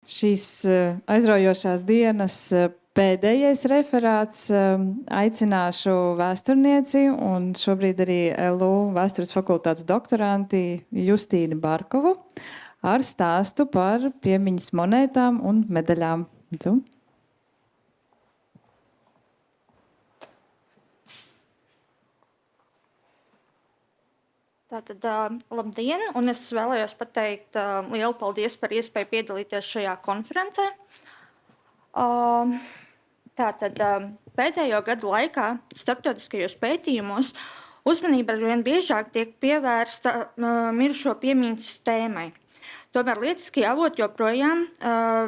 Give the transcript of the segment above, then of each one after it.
Šīs aizraujošās dienas pēdējais referāts aicināšu vēsturnieci un šobrīd arī LU vēstures fakultātes doktoranti Justīnu Barkovu ar stāstu par piemiņas monētām un medaļām. Tātad, labdien, un es vēlējos pateikt lielu paldies par iespēju piedalīties šajā konferencē. Tātad, pēdējo gadu laikā starptautiskajos pētījumos uzmanība arvien biežāk tiek pievērsta mirušo piemiņas tēmai. Tomēr lietiskie avoti joprojām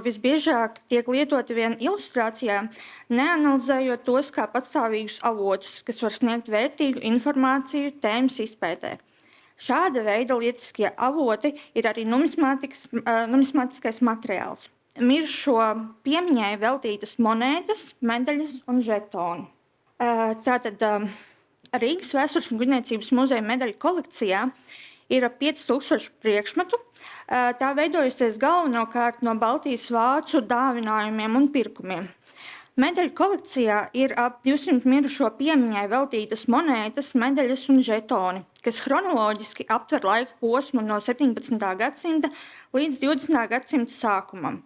visbiežāk tiek lietoti vien ilustrācijā, neanalizējot tos kā patstāvīgus avotus, kas var sniegt vērtīgu informāciju tēmas izpētē. Šāda veida lietiskie avoti ir arī numismātiskais materiāls. Mirušo piemiņai veltītas monētas, medaļas un žetoni. Tātad Rīgas Vēstures un kuģniecības muzeja medaļu kolekcijā ir ap 5000 priekšmetu. Tā veidojusies galvenokārt no Baltijas vācu dāvinājumiem un pirkumiem. Medaļu kolekcijā ir ap 200 mirušo piemiņai veltītas monētas, medaļas un žetoni, kas chronoloģiski aptver laika posmu no 17. gadsimta līdz 20. gadsimta sākumam.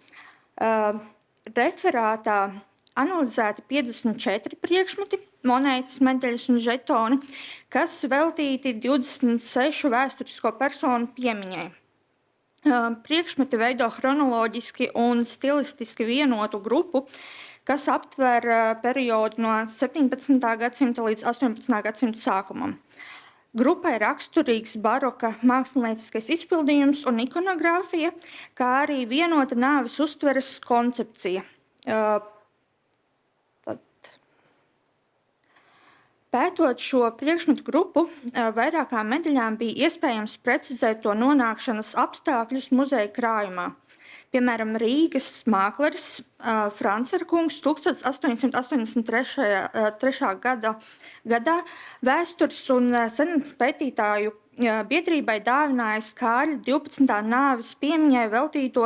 Referātā analizēti 54 priekšmeti, monētas, medaļas un žetoni, kas veltīti 26 vēsturisko personu piemiņai. Priekšmeti veido chronoloģiski un stilistiski vienotu grupu, kas aptver periodu no 17. gadsimta līdz 18. gadsimta sākumam. Grupai raksturīgs baroka mākslinieckais izpildījums un ikonogrāfija, kā arī vienota nāves uztveres koncepcija. Pētot šo priekšmetu grupu, vairākām medaļām bija iespējams precizēt to nonākšanas apstākļus muzeja krājumā. Piemēram, Rīgas mākleris Francerkungs 1883. gadā vēstures un senatnes pētītāju biedrībai dāvinājis Kārļa 12. nāves piemiņai veltīto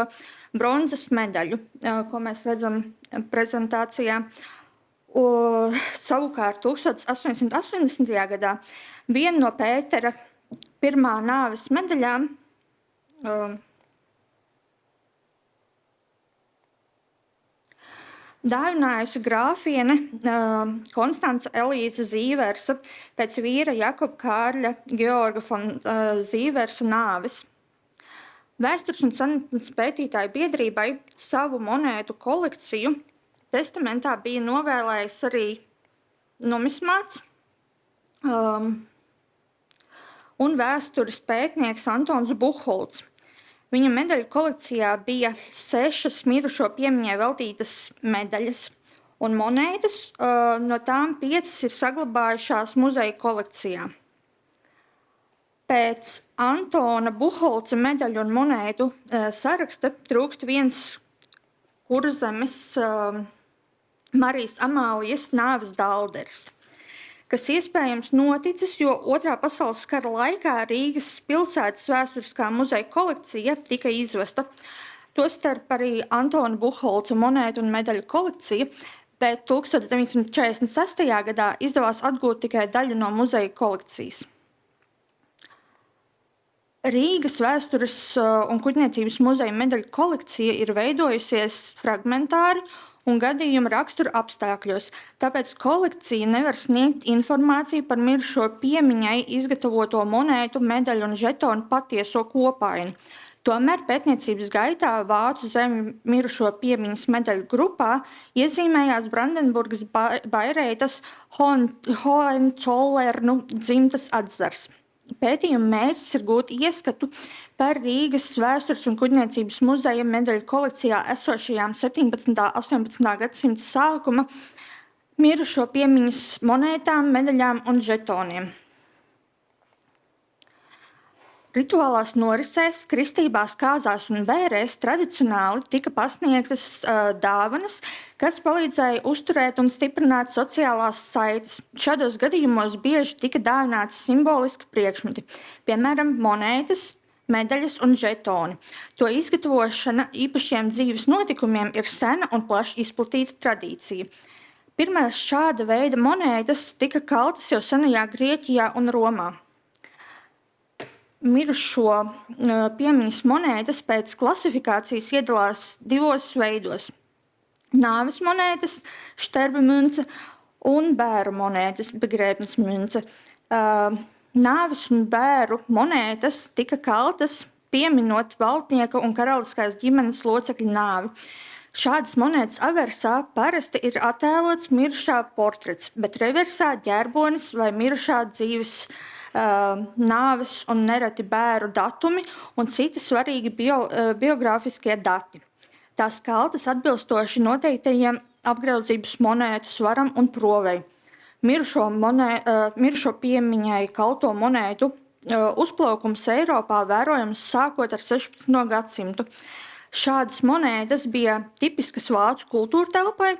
bronzas medaļu, ko mēs redzam prezentācijā. Savukārt 1880. gadā viena no Pētera pirmā nāves medaļām dāvinājusi grāfiene Konstance Elīze Zīversa pēc vīra Jakoba Kārļa Georga von Zīversa nāves. Vēstures un senatnes pētītāju biedrībai savu monētu kolekciju testamentā bija novēlējis arī numismāts un vēstures pētnieks Antons Buchholts. Viņa medaļu kolekcijā bija 6 mirušo piemiņai veltītas medaļas un monētas, no tām 5 ir saglabājušās muzeja kolekcijā. Pēc Antona Buchholca medaļu un monētu saraksta trūkst viens Kurzemes Marijas Amālijas nāves dalders, kas iespējams noticis, jo Otrā pasaules kara laikā Rīgas pilsētas vēsturiskā muzeja kolekcija tika izvesta. Tostarp arī Antona Buchholca monētu un medaļu kolekcija, bet 1946. gadā izdevās atgūt tikai daļu no muzeja kolekcijas. Rīgas Vēstures un kuģniecības muzeja medaļu kolekcija ir veidojusies fragmentāri un gadījuma rakstura apstākļos, tāpēc kolekcija nevar sniegt informāciju par mirušo piemiņai izgatavoto monētu, medaļu un žetonu patieso kopainu. Tomēr pētniecības gaitā Vācu zemju mirušo piemiņas medaļu grupā iezīmējās Brandenburgas Baireitas Hohenzollern dzimtas atzars. Pētījuma mērķis ir gūt ieskatu par Rīgas Vēstures un kuģniecības muzeja medaļu kolekcijā esošajām 17. un 18. gadsimta sākuma mirušo piemiņas monētām, medaļām un žetoniem. Rituālās norisēs, kristībās, kāzās un bērēs tradicionāli tika pasniegtas dāvanas, kas palīdzēja uzturēt un stiprināt sociālās saites. Šādos gadījumos bieži tika dāvināti simboliski priekšmeti, piemēram, monētas, medaļas un žetoni. To izgatavošana īpašiem dzīves notikumiem ir sena un plaši izplatīta tradīcija. Pirmās šāda veida monētas tika kaltas jau senajā Grieķijā un Romā. Mirušo piemiņas monētas pēc klasifikācijas iedalās divos veidos – nāves monētas, Sterbe-Münze un bēru monētas, Begräbnismünze. Nāves un bēru monētas tika kaltas pieminot valdnieka un karaliskās ģimenes locekļu nāvi. Šādas monētas aversā parasti ir attēlots mirušā portrets, bet reversā ģērbonis vai mirušā dzīves nāves un nereti bēru datumi un citi svarīgi biogrāfiskie dati. Tās kaltas atbilstoši noteiktajiem apgraudzības monētu svaram un provei. Mirušo piemiņai kalto monētu uzplaukums Eiropā vērojams sākot ar 16. gadsimtu. Šādas monētas bija tipiskas vācu kultūra telpai,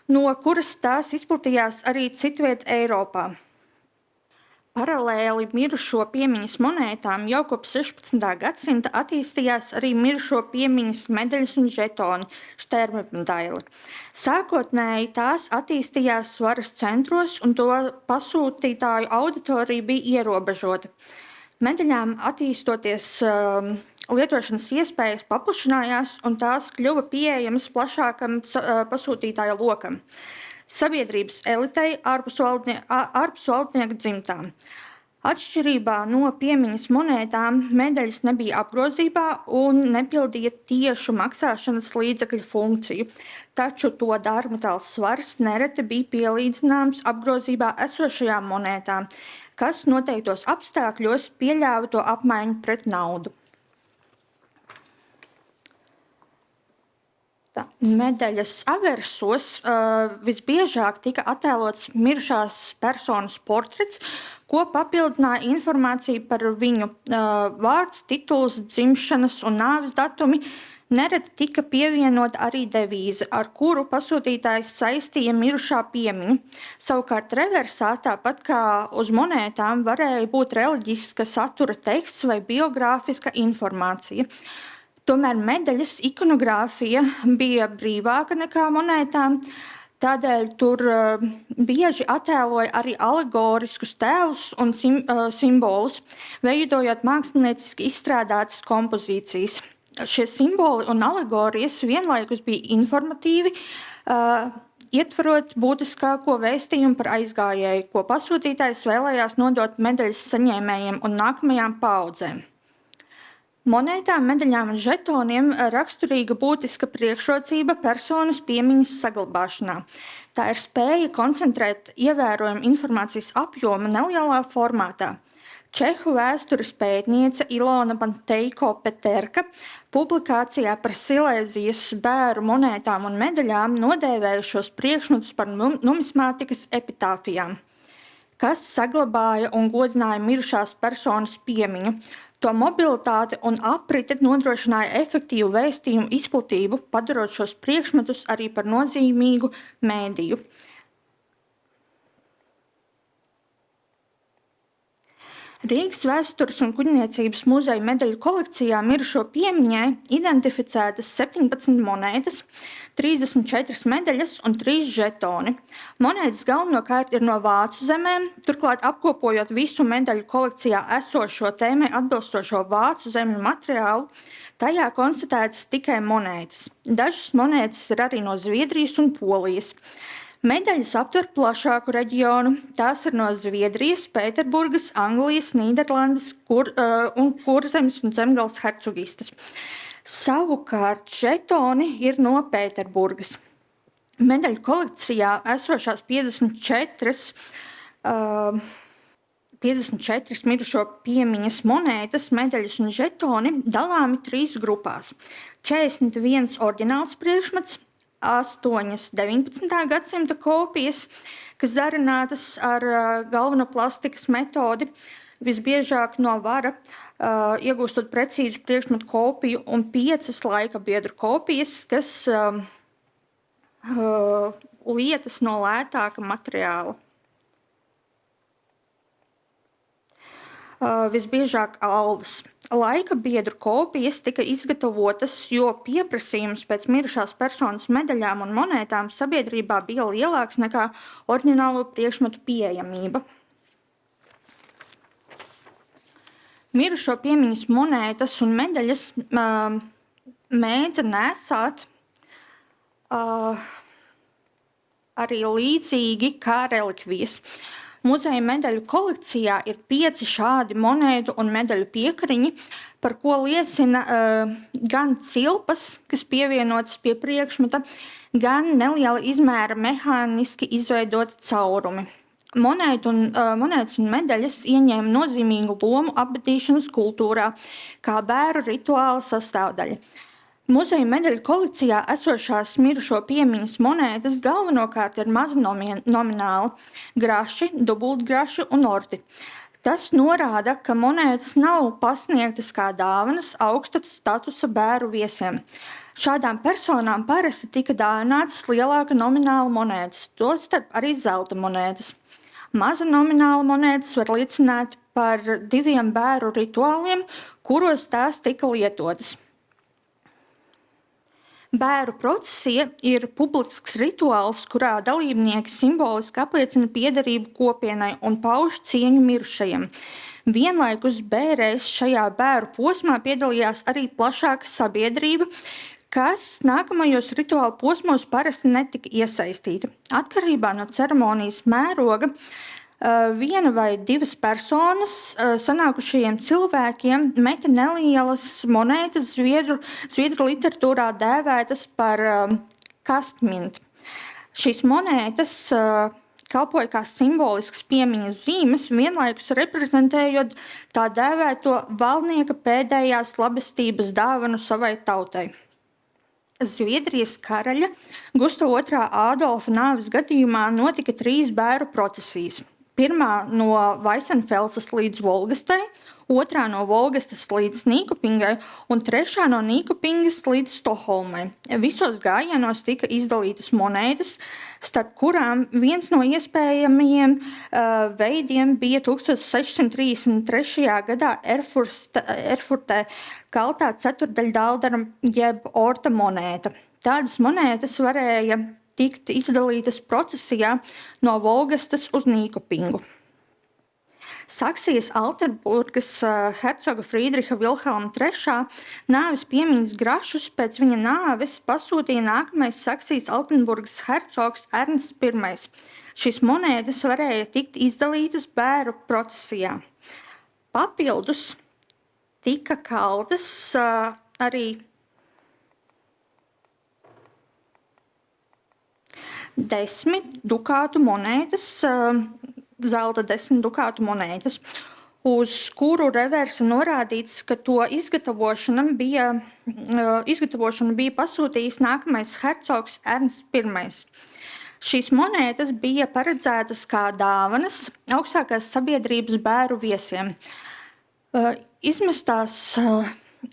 no kuras tās izplatījās arī citviet Eiropā. Paralēli mirušo piemiņas monētām jau kopš 16. gadsimta attīstījās arī mirušo piemiņas medaļas un žetoni, Sterbe-medaļa. Sākotnēji tās attīstījās varas centros un to pasūtītāju auditorija bija ierobežota. Medaļām attīstoties lietošanas iespējas paplašinājās un tās kļuva pieejamas plašākam pasūtītāju lokam. Sabiedrības elitei ārpus valdnieku dzimtām. Atšķirībā no piemiņas monētām medaļas nebija apgrozībā un nepildīja tiešu maksāšanas līdzekļu funkciju, taču to dārgmetāla svars nereti bija pielīdzināms apgrozībā esošajām monētām, kas noteiktos apstākļos pieļāva to apmaiņu pret naudu. Medaļas aversos visbiežāk tika attēlots mirušās personas portrets, ko papildināja informācija par viņu vārds, tituls, dzimšanas un nāves datumi. Nereti tika pievienota arī devīze, ar kuru pasūtītājs saistīja mirušā piemiņu. Savukārt reversā, tāpat kā uz monētām, varēja būt reliģiska satura teksts vai biogrāfiska informācija. Tomēr medaļas ikonogrāfija bija brīvāka nekā monētām, tādēļ tur bieži attēloja arī alegoriskus tēlus un simbolus, veidojot mākslinieciski izstrādātas kompozīcijas. Šie simboli un alegorijas vienlaikus bija informatīvi, ietverot būtiskāko vēstījumu par aizgājēju, ko pasūtītājs vēlējās nodot medaļas saņēmējiem un nākamajām paaudzēm. Monētām, medaļām un žetoniem raksturīga būtiska priekšrocība personas piemiņas saglabāšanā. Tā ir spēja koncentrēt ievērojumu informācijas apjomu nelielā formātā. Čehu vēstures pētniece Ilona Banteiko-Peterka publikācijā par Silēzijas bēru monētām un medaļām nodēvēja šos priekšmetus par numismātikas epitāfijām, kas saglabāja un godzināja mirušās personas piemiņu. To mobilitāte un aprite nodrošināja efektīvu vēstījumu izplatību, padarot šos priekšmetus arī par nozīmīgu mēdīju. Rīgas vēstures un kuģniecības muzeja medaļu kolekcijā mirušo piemiņai identificētas 17 monētas, 34 medaļas un 3 žetoni. Monētas galvenokārt ir no Vācu zemēm, turklāt apkopojot visu medaļu kolekcijā esošo tēmai atbilstošo Vācu zemju materiālu, tajā konstatētas tikai monētas. Dažas monētas ir arī no Zviedrijas un Polijas. Medaļas aptver plašāku reģionu, tās ir no Zviedrijas, Pēterburgas, Anglijas, Nīderlandes un Kurzemes un Zemgales hercogistes. Savukārt žetoni ir no Pēterburgas. Medaļu kolekcijā esošās 54 mirušo piemiņas monētas, medaļas un žetoni dalāmi 3 grupās. 41 oriģināls priekšmets, 8 19. gadsimta kopijas, kas darinātas ar galveno plastikas metodi, visbiežāk no vara, iegūstot precīzu priekšmetu kopiju, un 5 laika biedru kopijas, kas lietas no lētāka materiāla. visbiežāk alvas. Laika biedru kopijas tika izgatavotas, jo pieprasījums pēc mirušās personas medaļām un monētām sabiedrībā bija lielāks nekā oriģinālo priekšmetu pieejamība. Mirušo piemiņas monētas un medaļas mēdza nesāt arī līdzīgi kā relikvijas. Muzeja medaļu kolekcijā ir 5 šādi monētu un medaļu piekariņi, par ko liecina gan cilpas, kas pievienotas pie priekšmeta, gan neliela izmēra mehāniski izveidoti caurumi. Monētas un medaļas ieņēma nozīmīgu lomu apbedīšanas kultūrā, kā bēru rituāla sastāvdaļa. Muzeja medaļu kolekcijā esošās mirušo piemiņas monētas galvenokārt ir maza nomināli graši, dubultgraši un orti. Tas norāda, ka monētas nav pasniegtas kā dāvanas augsta statusa bēru viesiem. Šādām personām parasti tika dāvinātas lielāka nomināla monētas, tostarp arī zelta monētas. Maza nomināla monētas var liecināt par 2 bēru rituāliem, kuros tās tika lietotas. Bēru procesija ir publisks rituāls, kurā dalībnieki simboliski apliecina piederību kopienai un pauž cieņu mirušajiem. Vienlaikus bērēs šajā bēru posmā piedalījās arī plašāka sabiedrība, kas nākamajos rituāla posmos parasti netika iesaistīta. Atkarībā no ceremonijas mēroga, 1 vai 2 personas sanākušajiem cilvēkiem meta nelielas monētas zviedru literatūrā dēvētas par kastminti. Šīs monētas kalpoja kā simbolisks piemiņas zīmes, vienlaikus reprezentējot tā dēvēto valdnieka pēdējās labestības dāvanu savai tautai. Zviedrijas karaļa Gustava II. Ādolfa nāves gadījumā notika 3 bēru procesijas. Pirmā no Vaisenfelsas līdz Volgastai, otrā no Volgastas līdz Nīkupingai un trešā no Nīkupingas līdz Stokholmai. Visos gājienos tika izdalītas monētas, starp kurām viens no iespējamajiem veidiem bija 1633. gadā Erfurtē kaltā ceturdaļdaldera jeb orta monēta. Tādas monētas varēja tikt izdalītas procesijā no Volgastas uz Nīkupingu. Saksijas Altenburgas hercoga Friedriha Vilhelma III. Nāves piemiņas grašus pēc viņa nāves pasūtīja nākamais Saksijas Altenburgas hercogs Ernsts I. Šīs monētas varēja tikt izdalītas bēru procesijā. Papildus tika kaltas arī 10 dukātu monētas, zelta 10 dukātu monētas, uz kuru reversa norādīts, ka to izgatavošanu bija pasūtījis nākamais hercogs Ernsts I. Šīs monētas bija paredzētas kā dāvanas augstākās sabiedrības bēru viesiem. Izmestās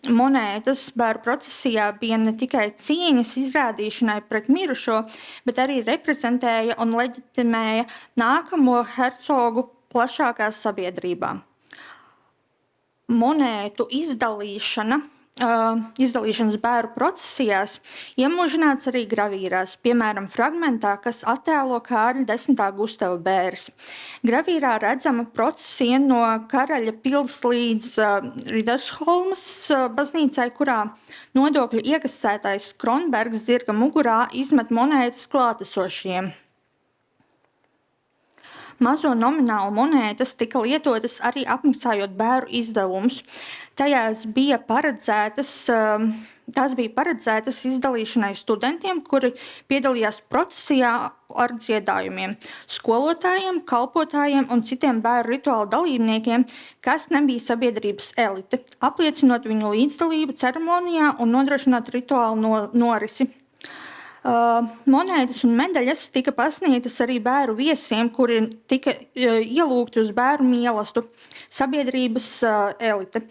monētas bēru procesijā bija ne tikai cieņas izrādīšanai pret mirušo, bet arī reprezentēja un leģitimēja nākamo hercogu plašākā sabiedrībā. Monētu izdalīšanas bēru procesijās iemūžināts arī gravīrās, piemēram, fragmentā, kas attēlo Kārļa 10. Gustava bēres. Gravīrā redzama procesija no Karaļa pils līdz Ridersholmas baznīcai, kurā nodokļu iekasētājs Kronbergs zirga mugurā izmet monētas klātesošiem. Mazo nominālu monētas tika lietotas arī apmaksājot bēru izdevumus. Tās bija paredzētas izdalīšanai studentiem, kuri piedalījās procesijā ar dziedājumiem, skolotājiem, kalpotājiem un citiem bēru rituālu dalībniekiem, kas nebija sabiedrības elite, apliecinot viņu līdzdalību ceremonijā un nodrošinot rituālu norisi. Monētas un medaļas tika pasniegtas arī bēru viesiem, kuri tika ielūgti uz bēru mīlestību, sabiedrības elite.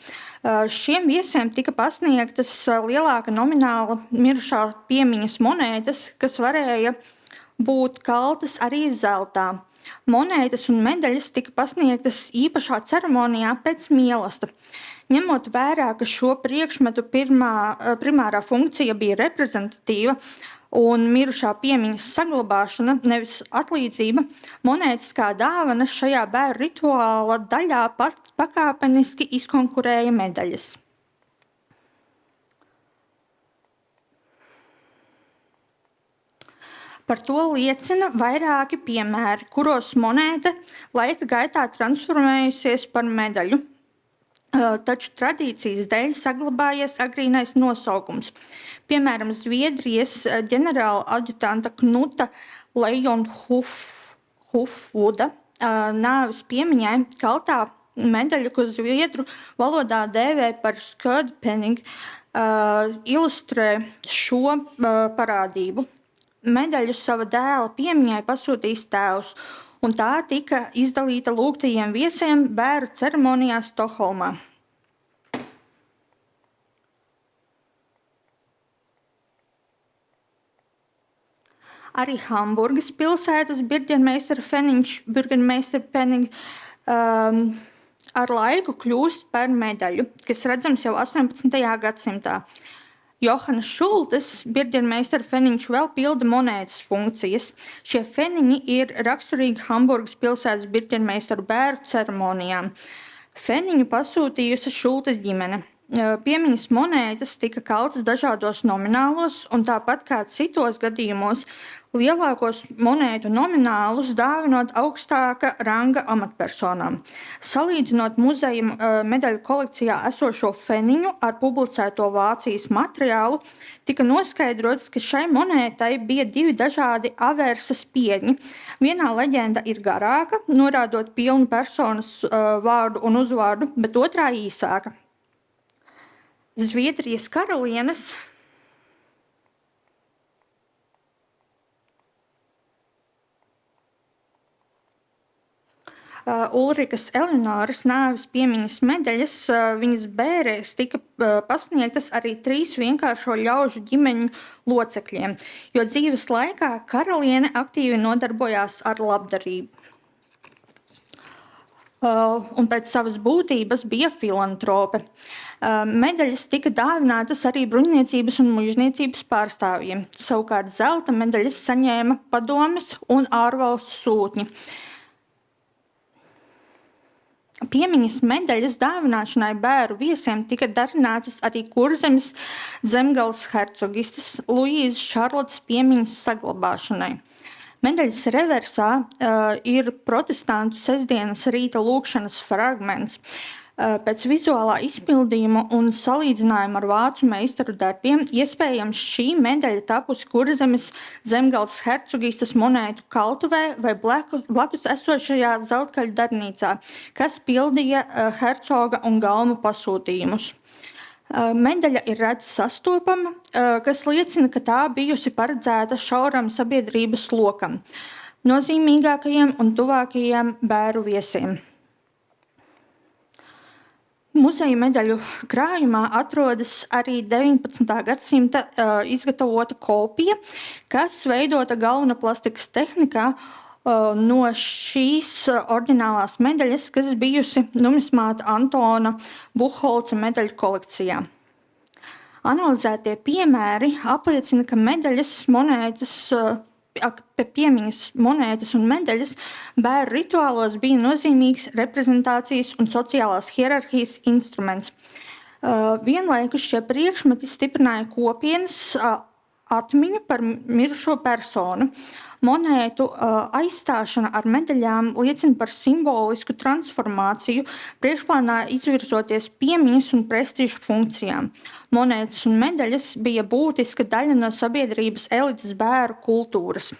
Šiem viesiem tika pasniegtas lielāka nomināla mirušā piemiņas monētas, kas varēja būt kaltas arī zeltā. Monētas un medaļas tika pasniegtas īpašā ceremonijā pēc mīlesta. Ņemot vērā, ka šo priekšmetu primārā funkcija bija reprezentatīva un mirušā piemiņas saglabāšana, nevis atlīdzība, monētiskā dāvana šajā bērnu rituāla daļā pakāpeniski izkonkurēja medaļas. Par to liecina vairāki piemēri, kuros monēta laika gaitā transformējusies par medaļu. Taču tradīcijas dēļ saglabājies agrīnais nosaukums. Piemēram, Zviedrijas ģenerāla adjutanta Knuta Lejonhufvuda nāves piemiņai kaltā medaļa, ko zviedru valodā dēvē par skødpenning, ilustrē šo parādību. Medaļu sava dēla piemiņai pasūtījis tēvs, un tā tika izdalīta lūgtajiem viesiem bēru ceremonijā Stokholmā. Arī Hamburgas pilsētas Burgermeisterpenning ar laiku kļūst par medaļu, kas redzams jau 18. gadsimtā. Johannes Šultes Burgermeisterfeniņš vēl pilda monētas funkcijas. Šie feniņi ir raksturīgi Hamburgas pilsētas burgermeisteru bēru ceremonijām. Feniņu pasūtījusi Šultes ģimene. Piemiņas monētas tika kaltas dažādos nominālos, un tāpat kā citos gadījumos, lielākos monētu nominālus dāvinot augstāka ranga amatpersonām. Salīdzinot muzeja medaļu kolekcijā esošo feniņu ar publicēto Vācijas materiālu, tika noskaidrots, ka šai monētai bija 2 dažādi aversa spiedņi. Vienā leģenda ir garāka, norādot pilnu personas vārdu un uzvārdu, bet otrā īsāka. Zviedrijas karalienes Ulrikas Eleonoras nāves piemiņas medaļas viņas bērēs tika pasniegtas arī 3 vienkāršo ļaužu ģimeņu locekļiem, jo dzīves laikā karaliene aktīvi nodarbojās ar labdarību. Un pēc savas būtības bija filantrope. Medaļas tika dāvinātas arī bruņniecības un mužniecības pārstāvjiem. Savukārt zelta medaļas saņēma padomes un ārvalstu sūtņi. Piemiņas medaļas dāvināšanai bēru viesiem tika darinātas arī Kurzemes Zemgales hercogistes Luīzes Šarlotes piemiņas saglabāšanai. Medaļas reversā ir protestantu sestdienas rīta lūgšanas fragments. Pēc vizuālā izpildījuma un salīdzinājuma ar vācu meistaru darbiem iespējams šī medaļa tapusi Kurzemes Zemgales hercogistes monētu kaltuvē vai blakus esošajā zeltkaļu darbnīcā, kas pildīja hercoga un galmu pasūtījumus. Medaļa ir reti sastopama, kas liecina, ka tā bijusi paredzēta šauram sabiedrības lokam, nozīmīgākajiem un tuvākajiem bēru viesiem. Muzeja medaļu krājumā atrodas arī 19. gadsimta izgatavota kopija, kas veidota galvena plastikas tehnikā no šīs oriģinālās medaļas, kas bijusi numismāta Antona Buchholca medaļu kolekcijā. Analizētie piemēri apliecina, ka piemiņas monētas un medaļas bēru rituālos bija nozīmīgs reprezentācijas un sociālās hierarhijas instruments. Vienlaikus šie priekšmeti stiprināja kopienas atmiņu par mirušo personu. Monētu aizstāšana ar medaļām liecina par simbolisku transformāciju, priekšplānā izvirzoties piemiņas un prestižu funkcijām. Monētas un medaļas bija būtiska daļa no sabiedrības elites bēru kultūras.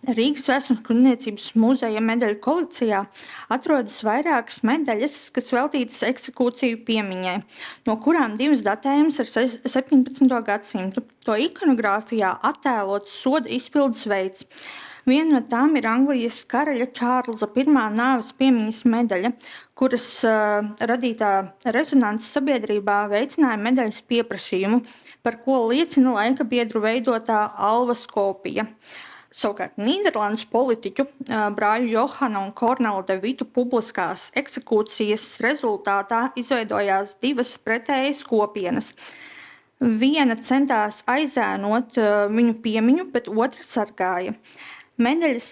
Rīgas Vēstures kuģniecības muzeja medaļu kolekcijā atrodas vairākas medaļas, kas veltītas eksekūciju piemiņai, no kurām 2 datējamas ar 17. gadsimtu. To ikonogrāfijā attēlots soda izpildes veids. Viena no tām ir Anglijas karaļa Čārlza I nāves piemiņas medaļa, kuras radītā rezonances sabiedrībā veicināja medaļas pieprasījumu, par ko liecina laika biedru veidotā alvas kopija. Savukārt Nīderlandes politiķu brāļu Johana un Kornela de Vitu publiskās eksekūcijas rezultātā izveidojās divas pretējas kopienas. Viena centās aizēnot viņu piemiņu, bet otra sargāja. Mendeļas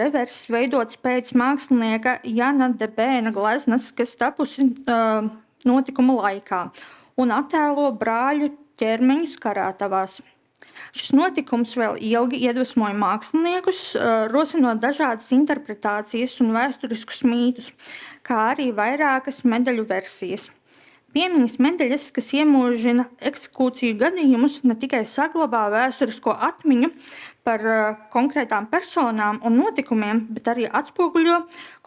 reverss veidots pēc mākslinieka Jana de Bēna gleznas, kas tapusi notikuma laikā, un attēlo brāļu ķermeņus karātavās. Šis notikums vēl ilgi iedvesmoja māksliniekus, rosinot dažādas interpretācijas un vēsturiskus mītus, kā arī vairākas medaļu versijas. Piemiņas medaļas, kas iemūžina eksekūciju gadījumus, ne tikai saglabā vēsturisko atmiņu par konkrētām personām un notikumiem, bet arī atspoguļo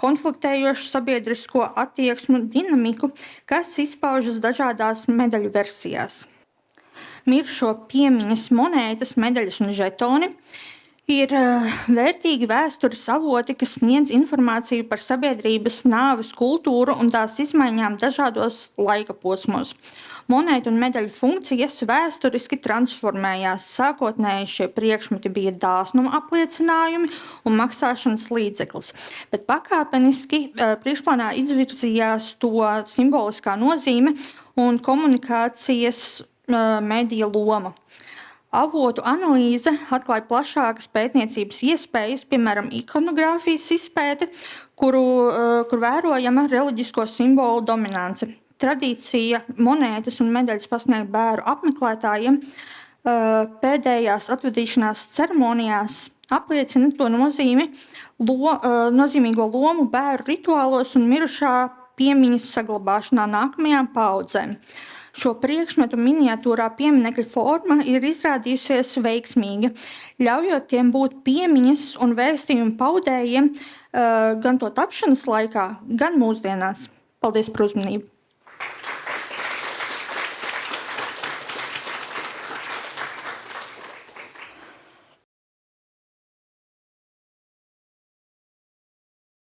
konfliktējošu sabiedrisko attieksmu dinamiku, kas izpaužas dažādās medaļu versijās. Mirušo piemiņas monētas, medaļas un žetoni ir vērtīgi vēstures avoti, kas sniedz informāciju par sabiedrības nāves kultūru un tās izmaiņām dažādos laika posmos. Monētu un medaļu funkcijas vēsturiski transformējās. Sākotnēji šie priekšmeti bija dāsnuma apliecinājumi un maksāšanas līdzeklis, bet pakāpeniski priekšplānā izvirzījās to simboliskā nozīme un komunikācijas medija loma. Avotu analīze atklāja plašākas pētniecības iespējas, piemēram, ikonogrāfijas izpēte, kur vērojama reliģisko simbolu dominance. Tradīcija monētas un medaļas pasniegt bēru apmeklētājiem pēdējās atvedīšanās ceremonijās apliecina to nozīmīgo lomu bēru rituālos un mirušā piemiņas saglabāšanā nākamajām paaudzēm. Šo priekšmetu miniatūrā pieminekļa forma ir izrādījusies veiksmīga, ļaujot tiem būt piemiņas un vēstījumu paudējiem gan to tapšanas laikā, gan mūsdienās. Paldies par uzmanību!